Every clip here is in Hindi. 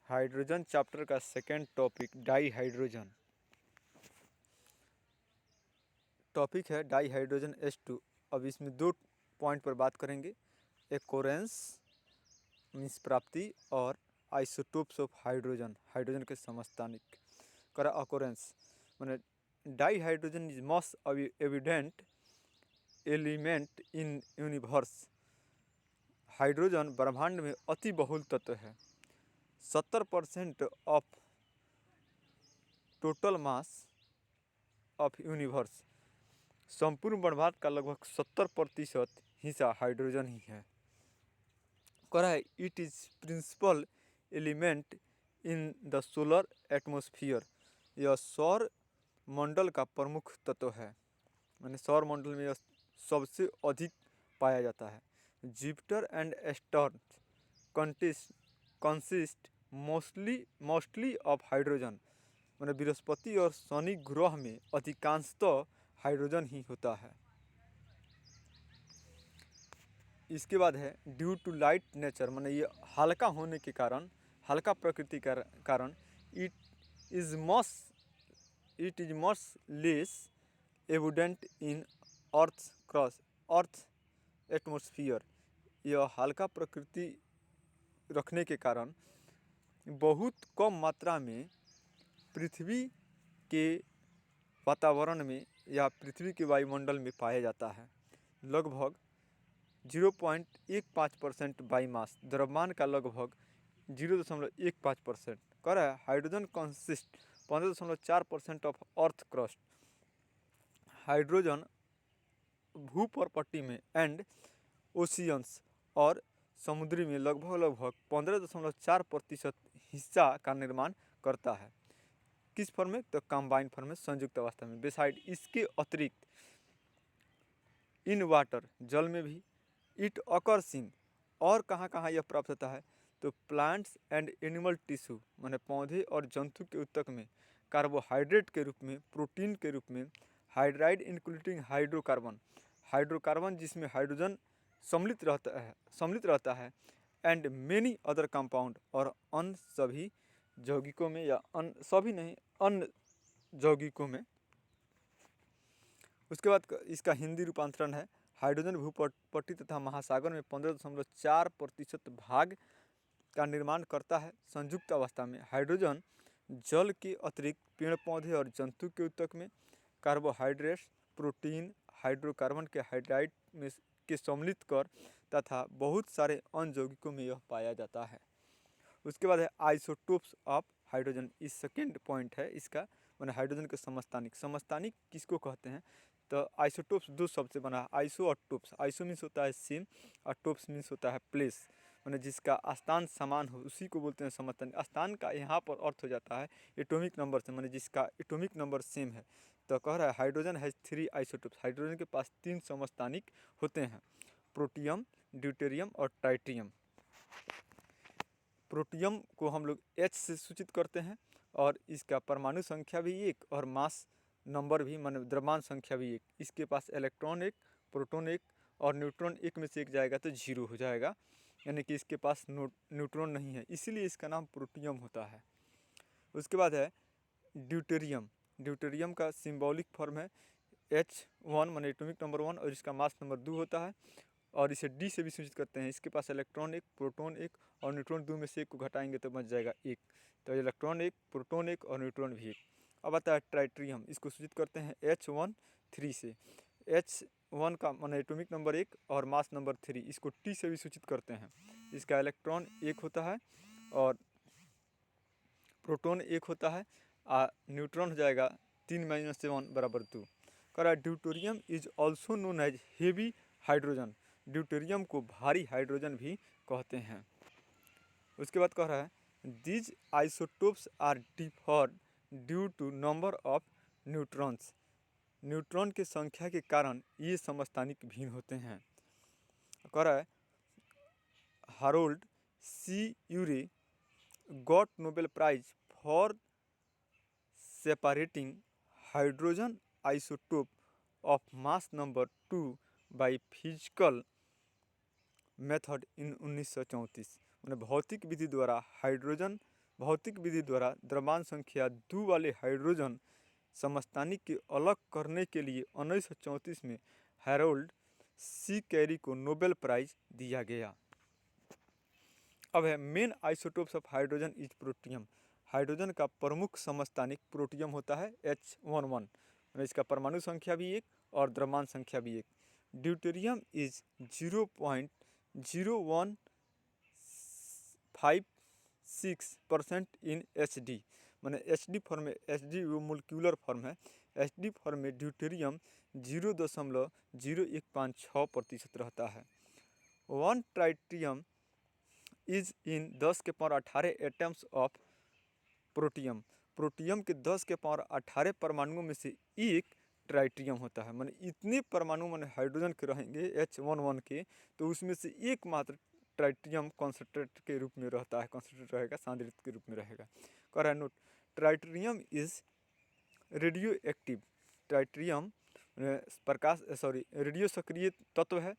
हाइड्रोजन चैप्टर का second topic dihydrogen topic है। Dihydrogen H2। अब इसमें दो पॉइंट पर बात करेंगे, ओकोरेंस मीन्स प्राप्ति और आइसोटोप्स ऑफ हाइड्रोजन, हाइड्रोजन के समस्थानिक। करा ऑकोरेंस मैंने di hydrogen is most evident element in universe. Hydrogen ब्रह्मांड में अति बहुल तत्व है। 70% of total mass of universe, संपूर्ण ब्रह्मांड का लगभग 70% हिस्सा हाइड्रोजन ही है। कह रहा है it is principal element in the solar atmosphere. यह सौर मंडल का प्रमुख तत्व है, माने सौर मंडल में यह सबसे अधिक पाया जाता है। Jupiter and Saturn consist mostly of hydrogen. माने बृहस्पति और शनि ग्रह में अधिकांशतः हाइड्रोजन ही होता है। इसके बाद है ड्यू टू लाइट नेचर, माने ये हल्का होने के कारण, हल्का प्रकृति का कारण it is much less evident in earth atmosphere. यह हल्का प्रकृति रखने के कारण बहुत कम मात्रा में पृथ्वी के वातावरण में या पृथ्वी के वायुमंडल में पाया जाता है। लगभग 0.15% बाई मास, द्रव्यमान का लगभग 0.15%। कह रहा है hydrogen consist 15.4% of earth crust. Hydrogen भूपर्पट्टी में एंड ओशियंस और समुद्री में लगभग 15.4% हिस्सा का निर्माण करता है। किस फॉर्म में? तो कंबाइन फॉर्म में, संयुक्त अवस्था में। बिसाइड इसके अतिरिक्त इन वाटर, जल में भी, इट अकर्स इन, और कहाँ यह प्राप्त होता है? तो प्लांट्स एंड एनिमल टिश्यू, माने पौधे और जंतु के ऊतक में, कार्बोहाइड्रेट के रूप में, प्रोटीन के रूप में, हाइड्राइड इंक्लूडिंग हाइड्रोकार्बन जिसमें हाइड्रोजन सम्मिलित रहता है एंड मेनी अदर कंपाउंड, और अन्य सभी यौगिकों में, या अन्य यौगिकों में। उसके बाद इसका हिंदी रूपांतरण है हाइड्रोजन भूपट्टी तथा महासागर में 15.4% भाग का निर्माण करता है संयुक्त अवस्था में। हाइड्रोजन जल के अतिरिक्त पेड़ पौधे और जंतु के ऊतक में, कार्बोहाइड्रेट्स, प्रोटीन, हाइड्रोकार्बन के हाइड्राइड में के सम्मिलित कर तथा बहुत सारे अन्य यौगिकों में यह पाया जाता है। उसके बाद है आइसोटोप्स ऑफ हाइड्रोजन। इस सेकेंड पॉइंट है इसका, मैंने हाइड्रोजन के समस्थानिक किसको कहते हैं? तो आइसोटोप्स दो शब्द से बना है, आइसो और टोप्स। आइसो मीन्स होता है सेम और टोप्स मीन्स होता है प्लेस, मैंने जिसका स्थान समान हो उसी को बोलते हैं समस्थानिक। स्थान का यहाँ पर अर्थ हो जाता है एटॉमिक नंबर से, मैंने जिसका एटॉमिक नंबर सेम है। तो कह रहा है हाइड्रोजन हैज 3 आइसोटोप्स। हाइड्रोजन के पास 3 समस्थानिक होते हैं, प्रोटियम, ड्यूटेरियम और ट्राइटियम। प्रोटियम को हम लोग H से सूचित करते हैं और इसका परमाणु संख्या भी 1 और मास नंबर भी, माने द्रव्यमान संख्या भी 1। इसके पास इलेक्ट्रॉन 1, प्रोटॉन 1 और न्यूट्रॉन 1 में से 1 जाएगा तो 0 हो जाएगा, यानी कि इसके पास न्यूट्रॉन नहीं है, इसीलिए इसका नाम प्रोटियम होता है। उसके बाद है ड्यूटेरियम का सिंबॉलिक फॉर्म है H1, माने एटॉमिक नंबर 1, और इसका मास नंबर 2 होता है, और इसे D से भी सूचित करते हैं। इसके पास इलेक्ट्रॉन 1, प्रोटॉन 1 और न्यूट्रॉन 2 में से 1 को घटाएंगे तो बच जाएगा 1। तो इलेक्ट्रॉन 1, प्रोटॉन 1 और न्यूट्रॉन भी 1। अब आता है ट्राइटियम, इसको सूचित करते हैं H1 3 से। H1 का माने एटॉमिक नंबर 1 और मास नंबर 3, इसको T से भी सूचित करते हैं। इसका इलेक्ट्रॉन 1 होता है और प्रोटॉन 1 होता है, न्यूट्रॉन हो जाएगा 3 - 7 बराबर 2। कह रहा है deuterium is also known as heavy hydrogen. Deuterium को भारी हाइड्रोजन भी कहते हैं। उसके बाद कह रहा है these isotopes are differed due to number of neutrons. Neutron की संख्या के कारण ये समस्थानिक भिन्न होते हैं। कह रहा है Harold C Urey got Nobel prize for separating hydrogen isotope of mass number 2 by physical method in 1934। मैंने भौतिक विधि द्वारा हाइड्रोजन भौतिक विधि द्वारा द्रव्यमान संख्या 2 वाले हाइड्रोजन समस्थानिक के अलग करने के लिए 1934 में हैरोल्ड सी कैरी को नोबेल प्राइज दिया गया। अब है main isotopes of hydrogen is protium. Hydrogen का प्रमुख समस्थानिक प्रोटियम होता है H11, इसका परमाणु संख्या भी 1 और द्रव्यमान संख्या भी 1। ड्यूटेरियम इज 0.0156% इन HD, मैंने HD फॉर्म में, HD वो मोलिकुलर फॉर्म है, HD फॉर्म में ड्यूटेरियम 0.0156% रहता है। 1 ट्राइटियम इज इन 10 के power 18 atoms of protium. Protium के 10 के पावर 18 परमाणुओं में से एक ट्राइटियम होता है, माने इतने परमाणु माने हाइड्रोजन के रहेंगे H11 के, तो उसमें से एकमात्र ट्राइटियम कॉन्सेंट्रेट के रूप में रहता है, कॉन्सेंट्रेट रहेगा, सांद्रित के रूप में रहेगा। कह रहा है note, tritium is radio active. Tritium radio सक्रिय तत्व है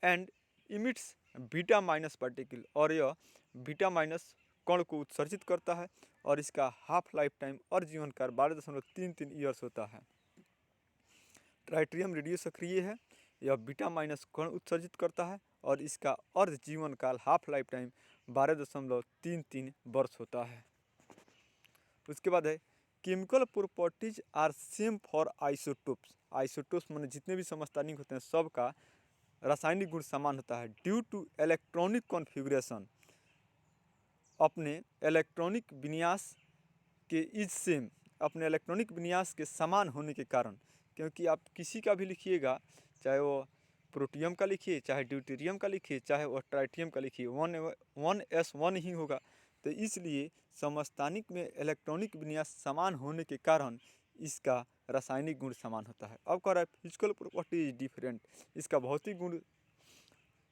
and emits beta minus particle, और यह बीटा माइनस कण को उत्सर्जित करता है और इसका हाफ लाइफ टाइम और जीवन काल 12.33 ईयर्स होता है। ट्राइटियम रेडियो सक्रिय है, यह बीटा माइनस कण उत्सर्जित करता है और इसका अर्ध जीवन काल हाफ लाइफ टाइम 12.33 वर्ष होता है। उसके बाद है chemical properties are same for isotopes. Isotopes माने जितने भी समस्थानिक होते हैं सबका रासायनिक गुण समान होता है। ड्यू टू इलेक्ट्रॉनिक कॉन्फ़िगरेशन, अपने इलेक्ट्रॉनिक विन्यास के इज सेम, अपने इलेक्ट्रॉनिक विन्यास के समान होने के कारण, क्योंकि आप किसी का भी लिखिएगा, चाहे वो प्रोटियम का लिखिए, चाहे ड्यूटेरियम का लिखिए, चाहे वो ट्राइटियम का लिखिए, 1s1 ही होगा। तो इसलिए समस्थानिक में इलेक्ट्रॉनिक विन्यास समान होने के कारण इसका रासायनिक गुण समान होता है। अब कह रहा है फिजिकल प्रॉपर्टी इज डिफरेंट, इसका भौतिक गुण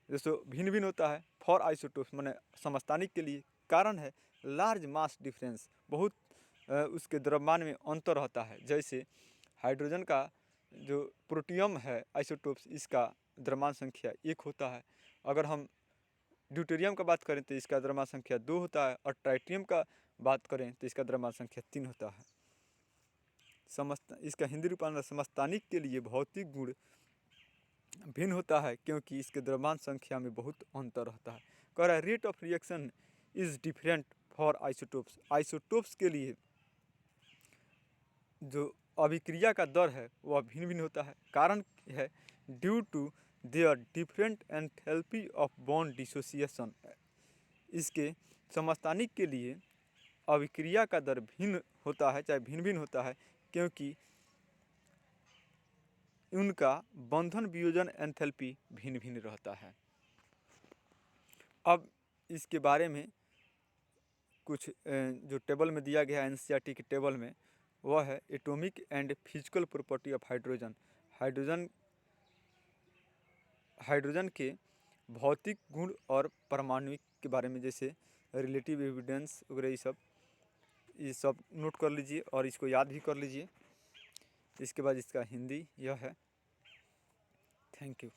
जैसे भिन्न भिन्न होता है फॉर आइसोटोप्स, माने समस्थानिक के लिए। कारण है लार्ज मास डिफरेंस, बहुत उसके द्रव्यमान में अंतर रहता है। जैसे हाइड्रोजन का जो प्रोटियम है आइसोटोप्स, इसका द्रव्यमान संख्या 1 होता है। अगर हम ड्यूटेरियम का बात करें तो इसका द्रव्यमान संख्या 2 होता है, और ट्राइटियम का बात करें तो इसका द्रव्यमान संख्या 3 होता है। इसका हिंदी रूपांतर समस्थानिक के लिए भौतिक गुण भिन्न होता है क्योंकि इसके द्रव्यमान संख्या में बहुत अंतर रहता है। कह रहा है rate of reaction is different for isotopes. Isotopes के लिए जो अभिक्रिया का दर है वह भिन्न भिन्न होता है। कारण है due to their different enthalpy of bond dissociation. इसके समस्थानिक के लिए अभिक्रिया का दर भिन्न होता है, चाहे भिन्न भिन्न होता है, क्योंकि उनका बंधन वियोजन एंथैल्पी भिन्न भिन्न रहता है। अब इसके बारे में कुछ जो टेबल में दिया गया है NCERT के टेबल में, वह है atomic and physical property of hydrogen. Hydrogen के भौतिक गुण और परमाणुिक के बारे में, जैसे रिलेटिव एविडेंस वगैरह, ये सब नोट कर लीजिए और इसको याद भी कर लीजिए। इसके बाद इसका हिंदी यह है। Thank you.